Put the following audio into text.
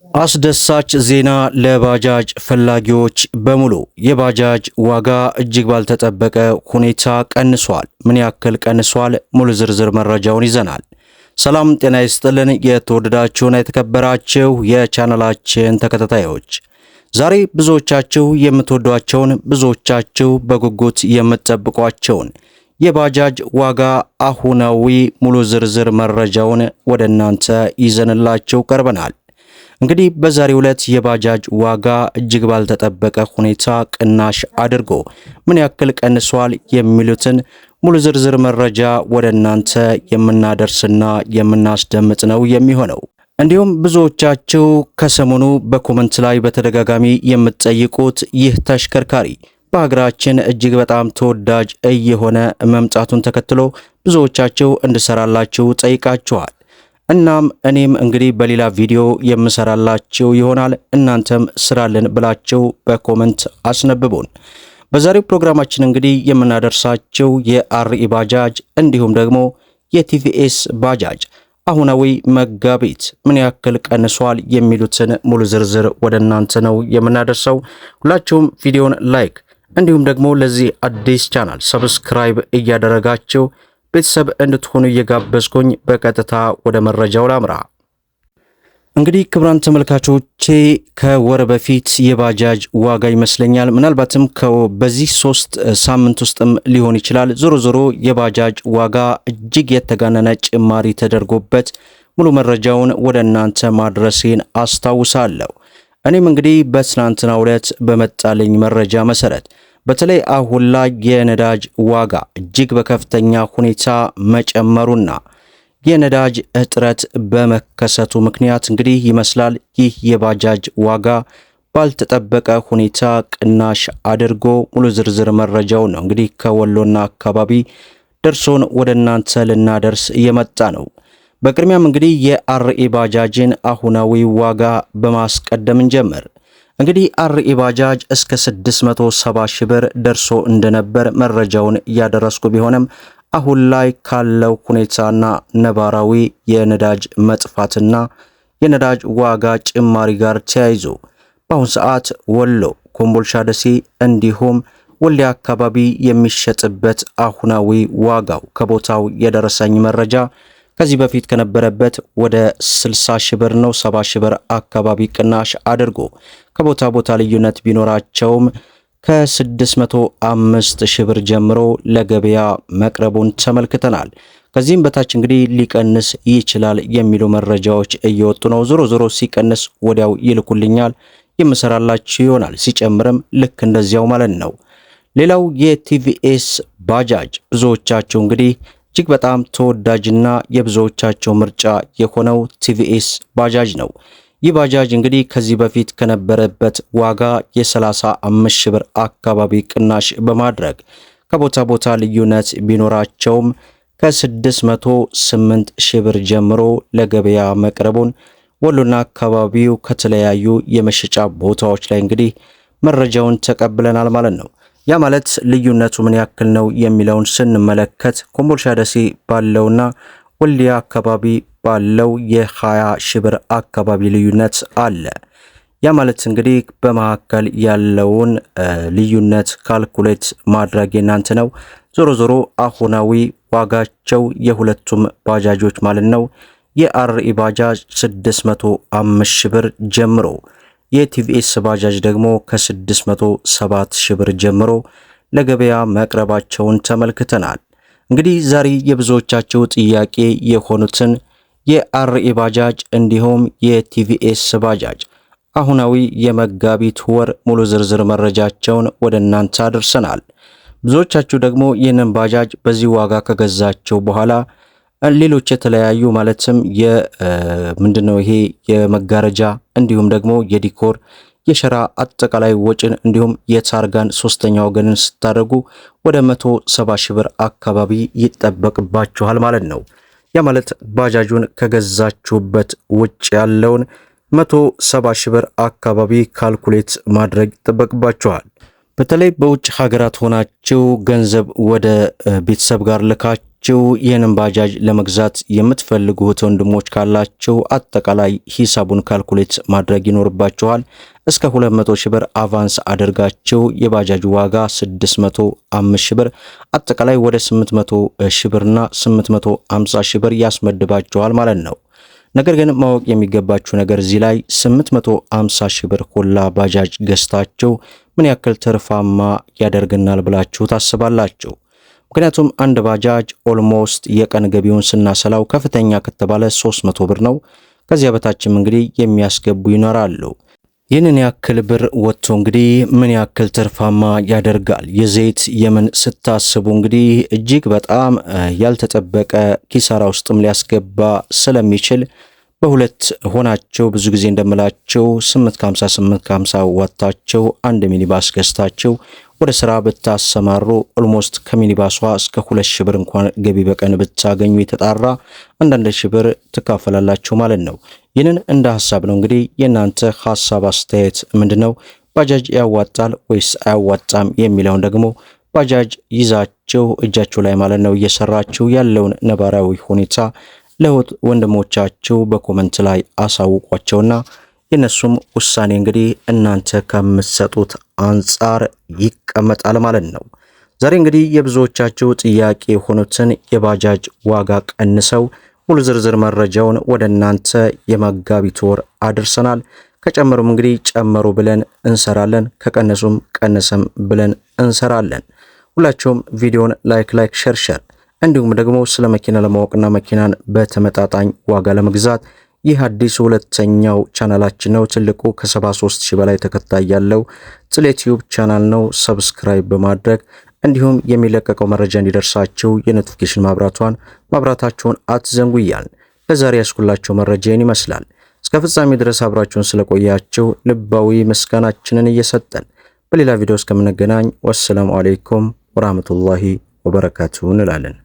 አስደሳች ዜና ለባጃጅ ፈላጊዎች በሙሉ የባጃጅ ዋጋ እጅግ ባልተጠበቀ ሁኔታ ቀንሷል። ምን ያክል ቀንሷል? ሙሉ ዝርዝር መረጃውን ይዘናል። ሰላም ጤና ይስጥልን። የተወደዳችሁና የተከበራችሁ የቻናላችን ተከታታዮች ዛሬ ብዙዎቻችሁ የምትወዷቸውን ብዙዎቻችሁ በጉጉት የምትጠብቋቸውን የባጃጅ ዋጋ አሁናዊ ሙሉ ዝርዝር መረጃውን ወደ እናንተ ይዘንላችሁ ቀርበናል። እንግዲህ በዛሬው ዕለት የባጃጅ ዋጋ እጅግ ባልተጠበቀ ሁኔታ ቅናሽ አድርጎ ምን ያክል ቀንሷል የሚሉትን ሙሉ ዝርዝር መረጃ ወደ እናንተ የምናደርስና የምናስደምጥ ነው የሚሆነው። እንዲሁም ብዙዎቻችሁ ከሰሞኑ በኮመንት ላይ በተደጋጋሚ የምትጠይቁት ይህ ተሽከርካሪ በሀገራችን እጅግ በጣም ተወዳጅ እየሆነ መምጣቱን ተከትሎ ብዙዎቻችሁ እንድሰራላችሁ ጠይቃችኋል። እናም እኔም እንግዲህ በሌላ ቪዲዮ የምሰራላችሁ ይሆናል። እናንተም ስራልን ብላችሁ በኮመንት አስነብቡን። በዛሬው ፕሮግራማችን እንግዲህ የምናደርሳችሁ የአርኢ ባጃጅ እንዲሁም ደግሞ የቲቪኤስ ባጃጅ አሁናዊ መጋቢት ምን ያክል ቀንሷል የሚሉትን ሙሉ ዝርዝር ወደ እናንተ ነው የምናደርሰው። ሁላችሁም ቪዲዮን ላይክ እንዲሁም ደግሞ ለዚህ አዲስ ቻናል ሰብስክራይብ እያደረጋችሁ ቤተሰብ እንድትሆኑ እየጋበዝኩኝ በቀጥታ ወደ መረጃው ላምራ። እንግዲህ ክቡራን ተመልካቾቼ ከወር በፊት የባጃጅ ዋጋ ይመስለኛል ምናልባትም በዚህ 3 ሳምንት ውስጥም ሊሆን ይችላል። ዞሮ የባጃጅ ዋጋ እጅግ የተጋነነ ጭማሪ ተደርጎበት ሙሉ መረጃውን ወደ እናንተ ማድረሴን አስታውሳለሁ። እኔም እንግዲህ በትናንትናው ዕለት በመጣልኝ መረጃ መሰረት በተለይ አሁን ላይ የነዳጅ ዋጋ እጅግ በከፍተኛ ሁኔታ መጨመሩና የነዳጅ እጥረት በመከሰቱ ምክንያት እንግዲህ ይመስላል ይህ የባጃጅ ዋጋ ባልተጠበቀ ሁኔታ ቅናሽ አድርጎ ሙሉ ዝርዝር መረጃው ነው እንግዲህ ከወሎና አካባቢ ደርሶን ወደ እናንተ ልናደርስ እየመጣ ነው። በቅድሚያም እንግዲህ የአርኢ ባጃጅን አሁናዊ ዋጋ በማስቀደም እንጀምር። እንግዲህ አርኢ ባጃጅ እስከ 670 ሺህ ብር ደርሶ እንደነበር መረጃውን እያደረስኩ ቢሆንም አሁን ላይ ካለው ሁኔታና ነባራዊ የነዳጅ መጥፋትና የነዳጅ ዋጋ ጭማሪ ጋር ተያይዞ በአሁን ሰዓት ወሎ፣ ኮምቦልቻ፣ ደሴ እንዲሁም ወልዲያ አካባቢ የሚሸጥበት አሁናዊ ዋጋው ከቦታው የደረሰኝ መረጃ ከዚህ በፊት ከነበረበት ወደ 60 ሺህ ብር ነው። 70 ሺህ ብር አካባቢ ቅናሽ አድርጎ ከቦታ ቦታ ልዩነት ቢኖራቸውም ከ605 ሺህ ብር ጀምሮ ለገበያ መቅረቡን ተመልክተናል። ከዚህም በታች እንግዲህ ሊቀንስ ይችላል የሚሉ መረጃዎች እየወጡ ነው። ዞሮ ሲቀንስ ወዲያው ይልኩልኛል፣ የምሰራላችሁ ይሆናል። ሲጨምርም ልክ እንደዚያው ማለት ነው። ሌላው የቲቪኤስ ባጃጅ ብዙዎቻችሁ እንግዲህ እጅግ በጣም ተወዳጅና የብዙዎቻቸው ምርጫ የሆነው ቲቪኤስ ባጃጅ ነው። ይህ ባጃጅ እንግዲህ ከዚህ በፊት ከነበረበት ዋጋ የ35 ሺህ ብር አካባቢ ቅናሽ በማድረግ ከቦታ ቦታ ልዩነት ቢኖራቸውም ከ608 ሺህ ብር ጀምሮ ለገበያ መቅረቡን ወሎና አካባቢው ከተለያዩ የመሸጫ ቦታዎች ላይ እንግዲህ መረጃውን ተቀብለናል ማለት ነው። ያ ማለት ልዩነቱ ምን ያክል ነው የሚለውን ስንመለከት ኮምቦልቻ ደሴ ባለውና ወልዲያ አካባቢ ባለው የ20 ሺህ ብር አካባቢ ልዩነት አለ። ያ ማለት እንግዲህ በመካከል ያለውን ልዩነት ካልኩሌት ማድረግ የናንተ ነው። ዞሮ አሁናዊ ዋጋቸው የሁለቱም ባጃጆች ማለት ነው የአርኢ ባጃጅ 605 ሺህ ብር ጀምሮ የቲቪኤስ ባጃጅ ደግሞ ከ607 ሺህ ብር ጀምሮ ለገበያ መቅረባቸውን ተመልክተናል። እንግዲህ ዛሬ የብዙዎቻቸው ጥያቄ የሆኑትን የአርኢ ባጃጅ እንዲሁም የቲቪኤስ ባጃጅ አሁናዊ የመጋቢት ወር ሙሉ ዝርዝር መረጃቸውን ወደ እናንተ አድርሰናል። ብዙዎቻችሁ ደግሞ ይህንን ባጃጅ በዚህ ዋጋ ከገዛቸው በኋላ ሌሎች የተለያዩ ማለትም ምንድነው ይሄ የመጋረጃ እንዲሁም ደግሞ የዲኮር የሸራ አጠቃላይ ወጪን እንዲሁም የታርጋን ሶስተኛ ወገንን ስታደርጉ ወደ 170 ሺህ ብር አካባቢ ይጠበቅባችኋል ማለት ነው። ያ ማለት ባጃጁን ከገዛችሁበት ውጭ ያለውን 170 ሺህ ብር አካባቢ ካልኩሌት ማድረግ ይጠበቅባችኋል። በተለይ በውጭ ሀገራት ሆናችሁ ገንዘብ ወደ ቤተሰብ ጋር ልካችሁ ካላችሁ ይህንን ባጃጅ ለመግዛት የምትፈልጉት ወንድሞች ካላችሁ አጠቃላይ ሂሳቡን ካልኩሌት ማድረግ ይኖርባችኋል። እስከ 200 ሺህ ብር አቫንስ አድርጋችሁ የባጃጅ ዋጋ 605 ሺህ ብር አጠቃላይ ወደ 800 ሺህ ብርና 850 ሺህ ብር ያስመድባችኋል ማለት ነው። ነገር ግን ማወቅ የሚገባችሁ ነገር እዚህ ላይ 850 ሺህ ብር ሁላ ባጃጅ ገዝታችሁ ምን ያክል ትርፋማ ያደርግናል ብላችሁ ታስባላችሁ? ምክንያቱም አንድ ባጃጅ ኦልሞስት የቀን ገቢውን ስናሰላው ከፍተኛ ከተባለ 300 ብር ነው። ከዚያ በታችም እንግዲህ የሚያስገቡ ይኖራሉ። ይህንን ያክል ብር ወጥቶ እንግዲህ ምን ያክል ትርፋማ ያደርጋል? የዘይት የምን ስታስቡ እንግዲህ እጅግ በጣም ያልተጠበቀ ኪሳራ ውስጥም ሊያስገባ ስለሚችል በሁለት ሆናቸው ብዙ ጊዜ እንደምላቸው 850 ወጣቸው አንድ ሚኒባስ ገዝታቸው ወደ ስራ ብታሰማሩ ኦልሞስት ከሚኒባሷ እስከ 2000 ብር እንኳን ገቢ በቀን ብታገኙ የተጣራ አንዳንድ ሺህ ብር ትካፈላላችሁ ማለት ነው። ይህንን እንደ ሐሳብ ነው እንግዲህ የናንተ ሐሳብ አስተያየት ምንድነው? ባጃጅ ያዋጣል ወይስ አያዋጣም የሚለውን ደግሞ ባጃጅ ይዛችሁ እጃችሁ ላይ ማለት ነው እየሰራችሁ ያለውን ነባራዊ ሁኔታ ለውጥ ወንድሞቻችሁ በኮሜንት ላይ አሳውቋቸውና የነሱም ውሳኔ እንግዲህ እናንተ ከምትሰጡት አንጻር ይቀመጣል ማለት ነው። ዛሬ እንግዲህ የብዙዎቻችሁ ጥያቄ የሆኑትን የባጃጅ ዋጋ ቀንሰው ሙሉ ዝርዝር መረጃውን ወደ እናንተ የመጋቢት ወር አድርሰናል። ከጨመሩም እንግዲህ ጨመሩ ብለን እንሰራለን፣ ከቀነሱም ቀነሰም ብለን እንሰራለን። ሁላችሁም ቪዲዮን ላይክ ሸር እንዲሁም ደግሞ ስለ መኪና ለማወቅና መኪናን በተመጣጣኝ ዋጋ ለመግዛት ይህ አዲስ ሁለተኛው ቻናላችን ነው። ትልቁ ከ73000 በላይ ተከታይ ያለው ጥሌ ዩቲዩብ ቻናል ነው። ሰብስክራይብ በማድረግ እንዲሁም የሚለቀቀው መረጃ እንዲደርሳችሁ የኖቲፊኬሽን ማብራታችሁን አትዘንጉ እያልን ለዛሬ ያስኩላችሁ መረጃ ይመስላል። እስከ ፍጻሜ ድረስ አብራችሁን ስለቆያችሁ ልባዊ ምስጋናችንን እየሰጠን በሌላ ቪዲዮ እስከምንገናኝ ወሰላሙ አለይኩም ወራህመቱላሂ ወበረካቱሁ እንላለን።